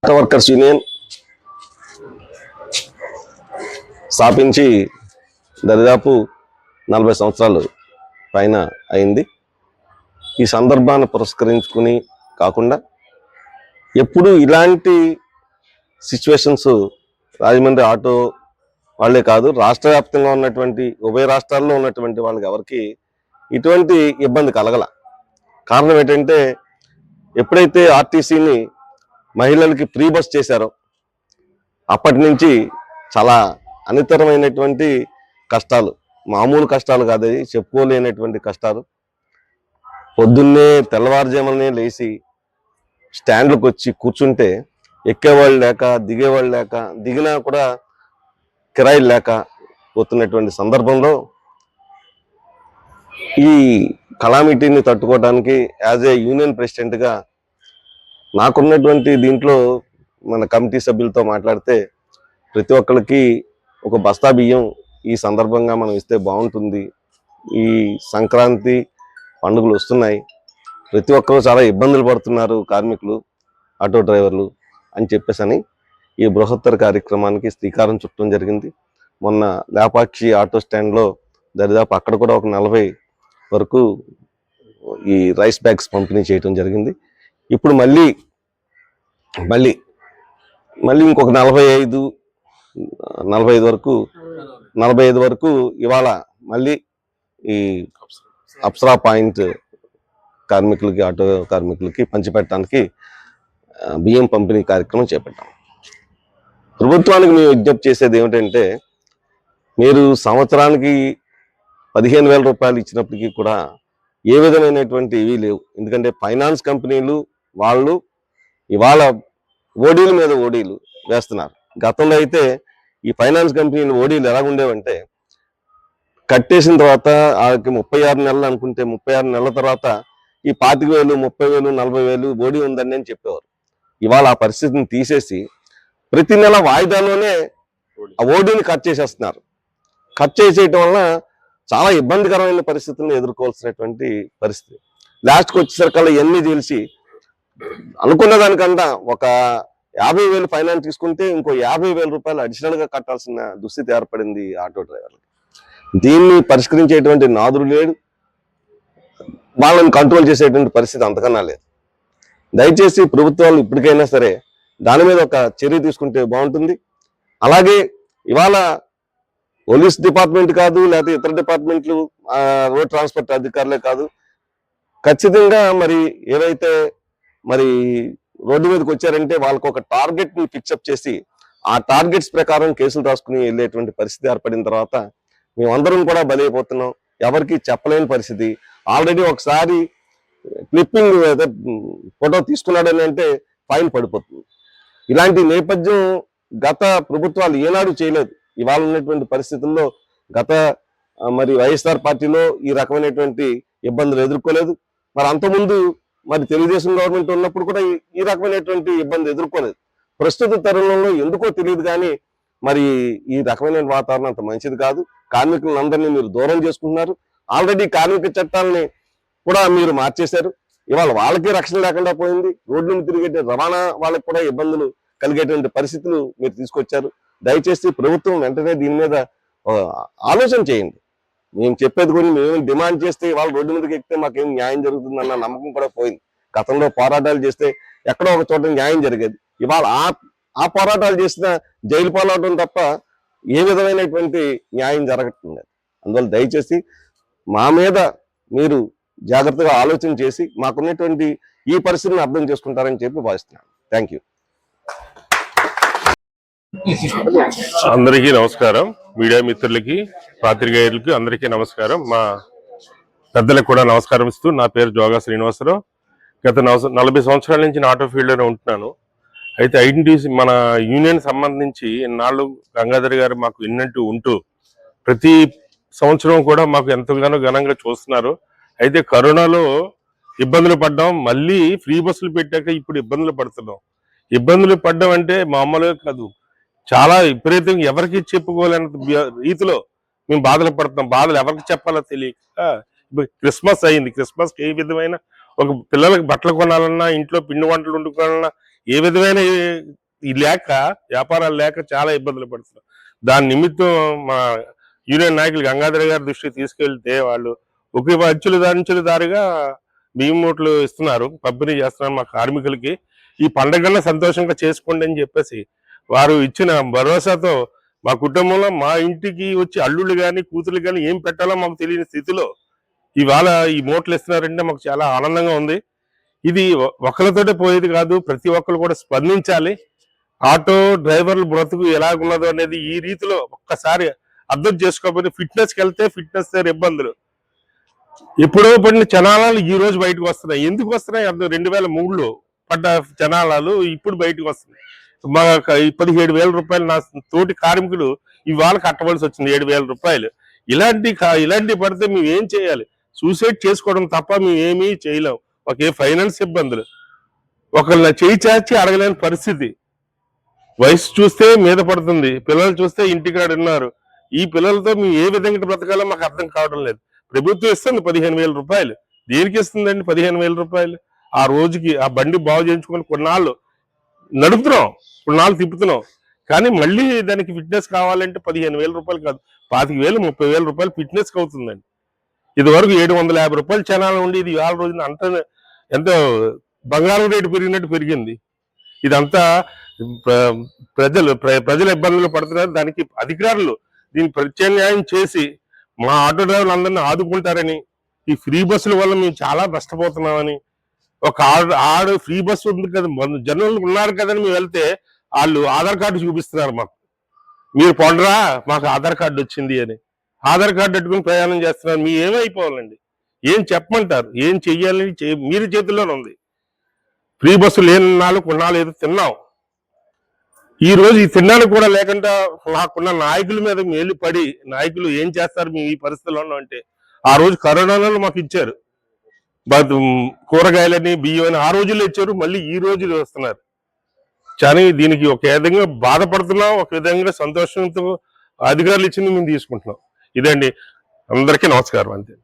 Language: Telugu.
ఆటో వర్కర్స్ యూనియన్ స్థాపించి దరిదాపు 40 సంవత్సరాలు పైన అయింది. ఈ సందర్భాన్ని పురస్కరించుకుని కాకుండా ఎప్పుడు ఇలాంటి సిచ్యువేషన్స్ రాజమండ్రి ఆటో వాళ్ళే కాదు, రాష్ట్ర వ్యాప్తంగా ఉన్నటువంటి ఉభయ రాష్ట్రాల్లో ఉన్నటువంటి వాళ్ళకి ఎవరికి ఇటువంటి ఇబ్బంది కలగల. కారణం ఏంటంటే ఎప్పుడైతే ఆర్టీసీని మహిళలకి ఫ్రీ బస్ చేశారో అప్పటి నుంచి చాలా అనితరమైనటువంటి కష్టాలు, మామూలు కష్టాలు కాదు, చెప్పుకోలేనటువంటి కష్టాలు. పొద్దున్నే తెల్లవారుజామునే లేచి స్టాండ్లకు వచ్చి కూర్చుంటే ఎక్కేవాళ్ళు లేక, దిగేవాళ్ళు లేక, దిగినా కూడా కిరాయిలు లేక పోతున్నటువంటి సందర్భంలో ఈ కలామిటీని తట్టుకోవడానికి యాజ్ ఏ యూనియన్ ప్రెసిడెంట్గా నాకున్నటువంటి దీంట్లో మన కమిటీ సభ్యులతో మాట్లాడితే ప్రతి ఒక్కరికి ఒక బస్తా బియ్యం ఈ సందర్భంగా మనం ఇస్తే బాగుంటుంది, ఈ సంక్రాంతి పండుగలు వస్తున్నాయి, ప్రతి ఒక్కరు చాలా ఇబ్బందులు పడుతున్నారు కార్మికులు, ఆటో డ్రైవర్లు అని చెప్పేసి ఈ బృహత్తర కార్యక్రమానికి శ్రీకారం చుట్టడం జరిగింది. మొన్న లేపాక్షి ఆటో స్టాండ్లో దరిదాపు అక్కడ కూడా ఒక 40 వరకు ఈ రైస్ బ్యాగ్స్ పంపిణీ చేయడం జరిగింది. ఇప్పుడు మళ్ళీ ఇంకొక 45 వరకు ఇవాళ మళ్ళీ ఈ అప్సరా పాయింట్ కార్మికులకి, ఆటో కార్మికులకి పంచిపెట్టడానికి బియ్యం పంపిణీ కార్యక్రమం చేపట్టాం. ప్రభుత్వానికి మేము విజ్ఞప్తి చేసేది ఏమిటంటే, మీరు సంవత్సరానికి 15,000 రూపాయలు ఇచ్చినప్పటికీ కూడా ఏ విధమైనటువంటి ఇవి లేవు. ఎందుకంటే ఫైనాన్స్ కంపెనీలు వాళ్ళు ఇవాళ ఓడీల మీద ఓడీలు వేస్తున్నారు. గతంలో అయితే ఈ ఫైనాన్స్ కంపెనీలు ఓడీలు ఎలాగుండేవంటే, కట్టేసిన తర్వాత వాళ్ళకి 36 నెలలు అనుకుంటే 36 నెలల తర్వాత ఈ 25,000, 30,000, 40,000 ఓడీ ఉందని అని చెప్పేవారు. ఇవాళ ఆ పరిస్థితిని తీసేసి ప్రతి నెల వాయిదాలోనే ఆ ఓడీని కట్ చేసేస్తున్నారు. కట్ చేసేయటం వలన చాలా ఇబ్బందికరమైన పరిస్థితులను ఎదుర్కోవాల్సినటువంటి పరిస్థితి. లాస్ట్కి వచ్చేసరికల్లా ఇవన్నీ తెలిసి అనుకున్న దానికన్నా ఒక 50,000 ఫైనాన్స్ తీసుకుంటే ఇంకో 50,000 రూపాయలు అడిషనల్ గా కట్టాల్సిన దుస్థితి ఏర్పడింది ఆటో డ్రైవర్లు. దీన్ని పరిష్కరించేటువంటి నాదుడు లేడు, వాళ్ళని కంట్రోల్ చేసేటువంటి పరిస్థితి అంతకన్నా లేదు. దయచేసి ప్రభుత్వాలు ఇప్పటికైనా సరే దాని మీద ఒక చర్య తీసుకుంటే బాగుంటుంది. అలాగే ఇవాళ పోలీస్ డిపార్ట్మెంట్ కాదు, లేకపోతే ఇతర డిపార్ట్మెంట్లు, రోడ్ ట్రాన్స్పోర్ట్ అధికారులే కాదు, ఖచ్చితంగా మరి ఏవైతే మరి రోడ్డు మీదకి వచ్చారంటే వాళ్ళకు ఒక టార్గెట్ ని ఫిక్సప్ చేసి ఆ టార్గెట్స్ ప్రకారం కేసులు రాసుకుని వెళ్ళేటువంటి పరిస్థితి ఏర్పడిన తర్వాత మేమందరం కూడా బలైపోతున్నాం. ఎవరికి చెప్పలేని పరిస్థితి. ఆల్రెడీ ఒకసారి క్లిప్పింగ్ ఫోటో తీసుకున్నాడని అంటే ఫైన్ పడిపోతుంది. ఇలాంటి నేపథ్యం గత ప్రభుత్వాలు ఏనాడు చేయలేదు. ఇవాళ ఉన్నటువంటి పరిస్థితుల్లో గత మరి వైఎస్ఆర్ పార్టీలో ఈ రకమైనటువంటి ఇబ్బందులు ఎదుర్కోలేదు. మరి అంతకుముందు మరి తెలుగుదేశం గవర్నమెంట్ ఉన్నప్పుడు కూడా ఈ రకమైనటువంటి ఇబ్బంది ఎదుర్కోలేదు. ప్రస్తుత తరుణంలో ఎందుకో తెలియదు కానీ మరి ఈ రకమైన వాతావరణం అంత మంచిది కాదు. కార్మికులందరినీ మీరు దూరం చేసుకుంటున్నారు. ఆల్రెడీ కార్మిక చట్టాలని కూడా మీరు మార్చేశారు. ఇవాళ వాళ్ళకి రక్షణ లేకుండా పోయింది. రోడ్లను తిరిగే రవాణా వాళ్ళకి కూడా ఇబ్బందులు కలిగేటువంటి పరిస్థితులు మీరు తీసుకొచ్చారు. దయచేసి ప్రభుత్వం వెంటనే దీని మీద ఆలోచన చేయండి. మేము చెప్పేది కూడా మేము డిమాండ్ చేస్తే వాళ్ళ రోడ్డు మీదకి ఎక్కితే మాకేం న్యాయం జరుగుతుందన్న నమ్మకం కూడా పోయింది. గతంలో పోరాటాలు చేస్తే ఎక్కడో ఒక చోట న్యాయం జరిగేది. ఇవాళ ఆ పోరాటాలు చేసిన జైలు పాలవడం తప్ప ఏ విధమైనటువంటి న్యాయం జరగట్లేదు. అందువల్ల దయచేసి మా మీద మీరు జాగ్రత్తగా ఆలోచన చేసి మాకున్నటువంటి ఈ పరిస్థితిని అర్థం చేసుకుంటారని చెప్పి భావిస్తున్నాను. Thank you. అందరికీ నమస్కారం. మీడియా మిత్రులకి, పాత్రికేయులకి అందరికీ నమస్కారం. మా పెద్దలకు కూడా నమస్కారం ఇస్తూ, నా పేరు జోగా శ్రీనివాసరావు. గత 40 సంవత్సరాల నుంచి ఆటో ఫీల్డ్లోనే ఉంటున్నాను. అయితే ఐడెంటిటీ మన యూనియన్ సంబంధించి ఇన్నాళ్ళు గంగాధర్ గారు మాకు విన్నట్టు ఉంటూ ప్రతి సంవత్సరం కూడా మాకు ఎంతగానో ఘనంగా చూస్తున్నారు. అయితే కరోనాలో ఇబ్బందులు పడ్డాం, మళ్ళీ ఫ్రీ బస్సులు పెట్టాక ఇప్పుడు ఇబ్బందులు పడుతున్నాం. ఇబ్బందులు పడ్డం అంటే మామూలుగా కాదు, చాలా విపరీతంగా ఎవరికి చెప్పుకోలేని రీతిలో మేము బాధలు పడుతున్నాం. బాధలు ఎవరికి చెప్పాలో తెలియక క్రిస్మస్ అయింది. క్రిస్మస్ ఏ విధమైన ఒక పిల్లలకి బట్టలు కొనాలన్నా, ఇంట్లో పిండి వంటలు వండుకోవాలన్నా ఏ విధమైన ఈ లేక వ్యాపారాలు లేక చాలా ఇబ్బందులు పడుతున్నారు. దాని నిమిత్తం మా యూనియన్ నాయకులు గంగాధర్ గారి దృష్టికి తీసుకెళ్తే వాళ్ళు ఒకే అంచుల దారిగా బియ్యం మూటలు ఇస్తున్నారు, పంపిణీ చేస్తున్నారు మా కార్మికులకి. ఈ పండగన్నా సంతోషంగా చేసుకోండి అని చెప్పేసి వారు ఇచ్చిన భరోసాతో మా కుటుంబంలో మా ఇంటికి వచ్చి అల్లుళ్ళు కానీ కూతురు కానీ ఏం పెట్టాలో మాకు తెలియని స్థితిలో ఇవాళ ఈ మూటలు ఇస్తున్నారంటే మాకు చాలా ఆనందంగా ఉంది. ఇది ఒకరితోటే పోయేది కాదు, ప్రతి ఒక్కరు కూడా స్పందించాలి. ఆటో డ్రైవర్లు బ్రతుకు ఎలాగున్నదో అనేది ఈ రీతిలో ఒక్కసారి అర్థం చేసుకోకపోతే ఫిట్నెస్కి వెళ్తే ఫిట్నెస్ దగ్గర ఇబ్బందులు, ఎప్పుడో పడిన చనాలాలు ఈ రోజు బయటకు వస్తున్నాయి. ఎందుకు వస్తున్నాయి? అర్థం 2003లో పడ్డ చనాలాలు ఇప్పుడు బయటకు వస్తున్నాయి. మా 17,000 రూపాయలు నా తోటి కార్మికులు ఇవాళ కట్టవలసి వచ్చింది, 7,000 రూపాయలు. ఇలాంటి పడితే మేము ఏం చేయాలి? సూసైడ్ చేసుకోవడం తప్ప మేము ఏమీ చేయలేం. ఒకే ఫైనాన్స్ ఇబ్బందులు, ఒకళ్ళ చేయి చాచి అడగలేని పరిస్థితి. వయసు చూస్తే మీద పడుతుంది, పిల్లలు చూస్తే ఇంటికాడ ఉన్నారు. ఈ పిల్లలతో మేము ఏ విధంగా బ్రతకాలో మాకు అర్థం కావడం లేదు. ప్రభుత్వం ఇస్తుంది 15,000 రూపాయలు. దేనికి ఇస్తుందండి 15,000 రూపాయలు? ఆ రోజుకి ఆ బండి బాగు చేయించుకొని కొన్నాళ్ళు నడుపుతున్నాం, కొన్నాళ్ళు తిప్పుతున్నాం, కానీ మళ్ళీ దానికి ఫిట్నెస్ కావాలంటే 15,000 రూపాయలు కాదు, 25,000 30,000 రూపాయలు ఫిట్నెస్ అవుతుందండి. ఇది వరకు 750 రూపాయలు చనాలు ఉండి ఇది ఇవాళ రోజున ఎంతో బంగారం రేటు పెరిగినట్టు పెరిగింది. ఇదంతా ప్రజలు ఇబ్బందులు పడుతున్నారు. దానికి అధికారులు దీన్ని ప్రత్యామ్నాయం చేసి మా ఆటో డ్రైవర్లు అందరినీ ఆదుకుంటారని, ఈ ఫ్రీ బస్సుల వల్ల మేము చాలా నష్టపోతున్నామని, ఒక ఆడు ఫ్రీ బస్సు ఉంది కదా, జనాలు ఉన్నారు కదని మేము వెళ్తే వాళ్ళు ఆధార్ కార్డు చూపిస్తున్నారు మాకు, మీరు పొండరా మాకు ఆధార్ కార్డు వచ్చింది అని. ఆధార్ కార్డు పెట్టుకుని ప్రయాణం చేస్తున్నారు. మీ ఏమైపోవాలండి? ఏం చెప్పమంటారు? ఏం చెయ్యాలని మీరు చేతుల్లోనే ఉంది. ఫ్రీ బస్సు లేని నాళ్ళు కొన్నాళ్ళు ఏదో తిన్నాం. ఈ రోజు ఈ తిన్నాను కూడా లేకుండా నాకున్న నాయకుల మీద మేలు పడి, నాయకులు ఏం చేస్తారు మేము ఈ పరిస్థితుల్లో అంటే, ఆ రోజు కరోనాలో మాకు ఇచ్చారు కూరగాయలని బియ్యం అని, ఆ రోజుల్లో ఇచ్చారు, మళ్ళీ ఈ రోజులు వస్తున్నారు. కానీ దీనికి ఒక విధంగా బాధపడుతున్నాం, ఒక విధంగా సంతోషంతో అధికారులు ఇచ్చింది మేము తీసుకుంటున్నాం. ఇదండి, అందరికీ నమస్కారం అంతే.